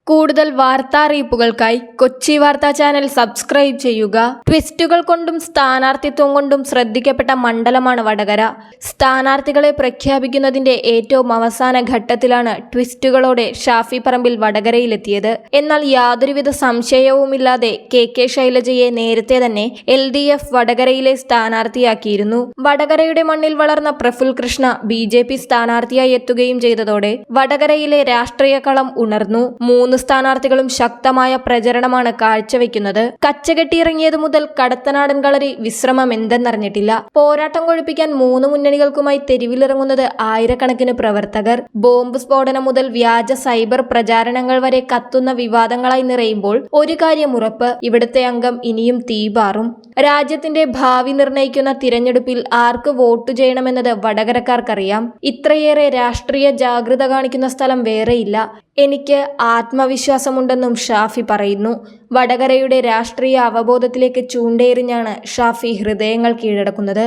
കൂടുതൽ വാർത്താ അറിയിപ്പുകൾക്കായി കൊച്ചി വാർത്താ ചാനൽ സബ്സ്ക്രൈബ് ചെയ്യുക. ട്വിസ്റ്റുകൾ കൊണ്ടും സ്ഥാനാർത്ഥിത്വം കൊണ്ടും ശ്രദ്ധിക്കപ്പെട്ട മണ്ഡലമാണ് വടകര. സ്ഥാനാർത്ഥികളെ പ്രഖ്യാപിക്കുന്നതിന്റെ ഏറ്റവും അവസാന ഘട്ടത്തിലാണ് ട്വിസ്റ്റുകളോടെ ഷാഫി പറമ്പിൽ വടകരയിലെത്തിയത്. എന്നാൽ യാതൊരുവിധ സംശയവുമില്ലാതെ കെ ശൈലജയെ നേരത്തെ തന്നെ LDF വടകരയിലെ സ്ഥാനാർത്ഥിയാക്കിയിരുന്നു. വടകരയുടെ മണ്ണിൽ വളർന്ന പ്രഫുൽ കൃഷ്ണ BJP സ്ഥാനാർത്ഥിയായി എത്തുകയും ചെയ്തതോടെ വടകരയിലെ രാഷ്ട്രീയ കളം ഉണർന്നു. 3 സ്ഥാനാർത്ഥികളും ശക്തമായ പ്രചരണമാണ് കാഴ്ചവെക്കുന്നത്. കച്ചകെട്ടിയിറങ്ങിയതു മുതൽ കടത്തനാടൻ കളരി വിശ്രമം എന്തെന്നറിഞ്ഞിട്ടില്ല. പോരാട്ടം കൊഴുപ്പിക്കാൻ 3 മുന്നണികൾക്കുമായി തെരുവിലിറങ്ങുന്നത് ആയിരക്കണക്കിന് പ്രവർത്തകർ. ബോംബ് സ്ഫോടനം മുതൽ വ്യാജ സൈബർ പ്രചാരണങ്ങൾ വരെ കത്തുന്ന വിവാദങ്ങളായി നിറയുമ്പോൾ ഒരു കാര്യം ഉറപ്പ്, ഇവിടുത്തെ അംഗം ഇനിയും തീപാറും. രാജ്യത്തിന്റെ ഭാവി നിർണയിക്കുന്ന തിരഞ്ഞെടുപ്പിൽ ആർക്ക് വോട്ട് ചെയ്യണമെന്നത് വടകരക്കാർക്കറിയാം. ഇത്രയേറെ രാഷ്ട്രീയ ജാഗ്രത കാണിക്കുന്ന സ്ഥലം വേറെയില്ല. എനിക്ക് ആത്മവിശ്വാസമുണ്ടെന്നും ഷാഫി പറയുന്നു. വടകരയുടെ രാഷ്ട്രീയ അവബോധത്തിലേക്ക് ചൂണ്ടയെറിഞ്ഞാണ് ഷാഫി ഹൃദയങ്ങൾ കീഴടക്കുന്നത്.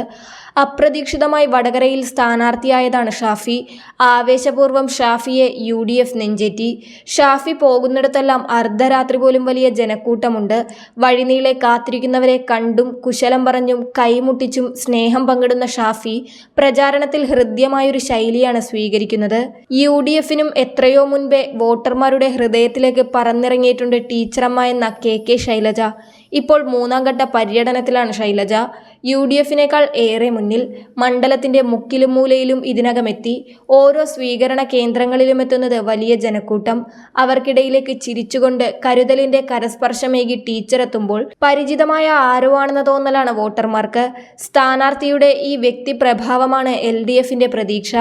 അപ്രതീക്ഷിതമായി വടകരയിൽ സ്ഥാനാർത്ഥിയായതാണ് ഷാഫി. ആവേശപൂർവ്വം ഷാഫിയെ UDF നെഞ്ചേറ്റി. ഷാഫി പോകുന്നിടത്തെല്ലാം അർദ്ധരാത്രി പോലും വലിയ ജനക്കൂട്ടമുണ്ട്. വഴിനീളെ കാത്തിരിക്കുന്നവരെ കണ്ടും കുശലം പറഞ്ഞും കൈമുട്ടിച്ചും സ്നേഹം പങ്കിടുന്ന ഷാഫി പ്രചാരണത്തിൽ ഹൃദ്യമായൊരു ശൈലിയാണ് സ്വീകരിക്കുന്നത്. UDFനും എത്രയോ മുൻപേ വോട്ടർമാരുടെ ഹൃദയത്തിലേക്ക് പറന്നിറങ്ങിയിട്ടുണ്ട് ടീച്ചറമ്മ എന്ന കെ ശൈലജ. ഇപ്പോൾ 3ാം ഘട്ട പര്യടനത്തിലാണ് ശൈലജ. UDFനേക്കാൾ ഏറെ മുന്നിൽ. മണ്ഡലത്തിന്റെ മുക്കിലും മൂലയിലും ഇതിനകമെത്തി. ഓരോ സ്വീകരണ കേന്ദ്രങ്ങളിലും എത്തുന്നത് വലിയ ജനക്കൂട്ടം. അവർക്കിടയിലേക്ക് ചിരിച്ചുകൊണ്ട് കരുതലിന്റെ കരസ്പർശമേകി ടീച്ചറെത്തുമ്പോൾ പരിചിതമായ ആരോ ആണെന്ന തോന്നലാണ് വോട്ടർമാർക്ക്. സ്ഥാനാർത്ഥിയുടെ ഈ വ്യക്തിപ്രഭാവമാണ് LDFന്റെ പ്രതീക്ഷ.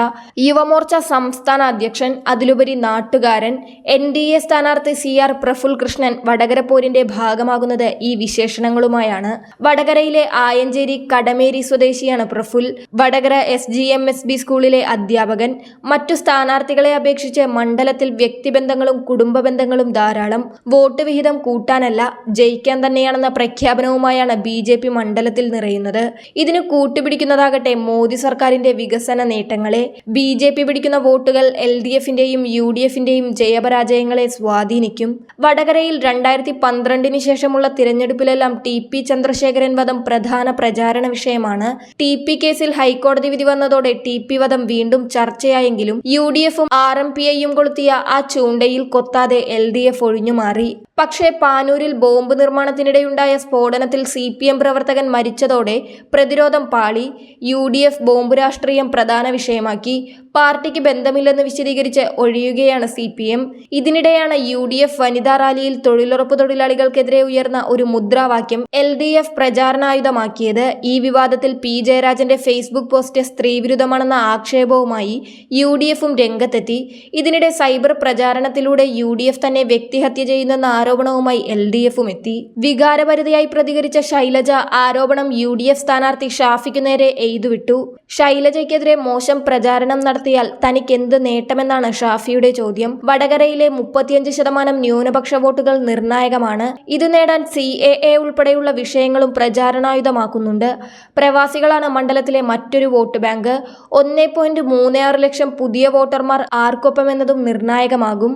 യുവമോർച്ച സംസ്ഥാന അധ്യക്ഷൻ, അതിലുപരി നാട്ടുകാരൻ, NDA സ്ഥാനാർത്ഥി CR പ്രഫുൽ കൃഷ്ണൻ വടകര പോരിന്റെ ഭാഗമാകുന്നത് ഈ വിശേഷണങ്ങളുമായാണ്. വടകരയിലെ ആയഞ്ചേരി കടമേരി സ്വദേശിയാണ് പ്രഫുൽ. വടകര SGMSB സ്കൂളിലെ അധ്യാപകൻ. മറ്റു സ്ഥാനാർത്ഥികളെ അപേക്ഷിച്ച് മണ്ഡലത്തിൽ വ്യക്തിബന്ധങ്ങളും കുടുംബ ബന്ധങ്ങളും ധാരാളം. വോട്ട് വിഹിതം കൂട്ടാനല്ല, ജയിക്കാൻ തന്നെയാണെന്ന പ്രഖ്യാപനവുമായാണ് BJP മണ്ഡലത്തിൽ നിറയുന്നത്. ഇതിന് കൂട്ടുപിടിക്കുന്നതാകട്ടെ മോദി സർക്കാരിന്റെ വികസന നേട്ടങ്ങളെ. BJP പിടിക്കുന്ന വോട്ടുകൾ LDFന്റെയും UDFന്റെയും ജയപരാജയങ്ങളെ സ്വാധീനിക്കും. വടകരയിൽ 2012 ശേഷമുള്ള തിരഞ്ഞെടുപ്പിലെല്ലാം TP ചന്ദ്രശേഖരൻ വധം പ്രധാന പ്രചാരണ വിഷയമാണ്. TP കേസിൽ ഹൈക്കോടതി വിധി വന്നതോടെ TP വധം വീണ്ടും ചർച്ചയായെങ്കിലും UDFും RMPIയും കൊളുത്തിയ ആ ചൂണ്ടയിൽ കൊത്താതെ LDF ഒഴിഞ്ഞുമാറി. പക്ഷേ പാനൂരിൽ ബോംബ് നിർമ്മാണത്തിനിടെയുണ്ടായ സ്ഫോടനത്തിൽ CPM പ്രവർത്തകൻ മരിച്ചതോടെ പ്രതിരോധം പാളി. UDF ബോംബ് രാഷ്ട്രീയം പ്രധാന വിഷയമാക്കി. പാർട്ടിക്ക് ബന്ധമില്ലെന്ന് വിശദീകരിച്ച് ഒഴിയുകയാണ് CPM. ഇതിനിടെയാണ് UDF വനിതാ റാലിയിൽ തൊഴിലുറപ്പ് തൊഴിലാളികൾക്കെതിരെ ഉയർന്ന ഒരു മുദ്രാവാക്യം LDF പ്രചാരണായുധമാക്കിയത്. ഈ വിവാദത്തിൽ P ജയരാജന്റെ ഫേസ്ബുക്ക് പോസ്റ്റ് സ്ത്രീവിരുദ്ധമാണെന്ന ആക്ഷേപവുമായി UDFും രംഗത്തെത്തി. ഇതിനിടെ സൈബർ പ്രചാരണത്തിലൂടെ UDF തന്നെ വ്യക്തിഹത്യ ചെയ്യുന്നെന്ന ആരോപണവുമായി LDFും എത്തി. വികാരഭരിതയായി പ്രതികരിച്ച ശൈലജ ആരോപണം UDF സ്ഥാനാർത്ഥി ഷാഫിക്കു നേരെ എയ്തുവിട്ടു. ശൈലജയ്ക്കെതിരെ മോശം പ്രചാരണം നടത്തിയാൽ തനിക്കെന്ത് നേട്ടമെന്നാണ് ഷാഫിയുടെ ചോദ്യം. വടകരയിലെ 35% ന്യൂനപക്ഷ വോട്ടുകൾ നിർണായകമാണ്. ഇത് നേടാൻ CAA ഉൾപ്പെടെയുള്ള വിഷയങ്ങളും പ്രചാരണായുധമാക്കുന്നുണ്ട്. പ്രവാസികളാണ് മണ്ഡലത്തിലെ മറ്റൊരു വോട്ട് ബാങ്ക്. 1.36 ലക്ഷം പുതിയ വോട്ടർമാർ ആർക്കൊപ്പമെന്നതും നിർണായകമാകും.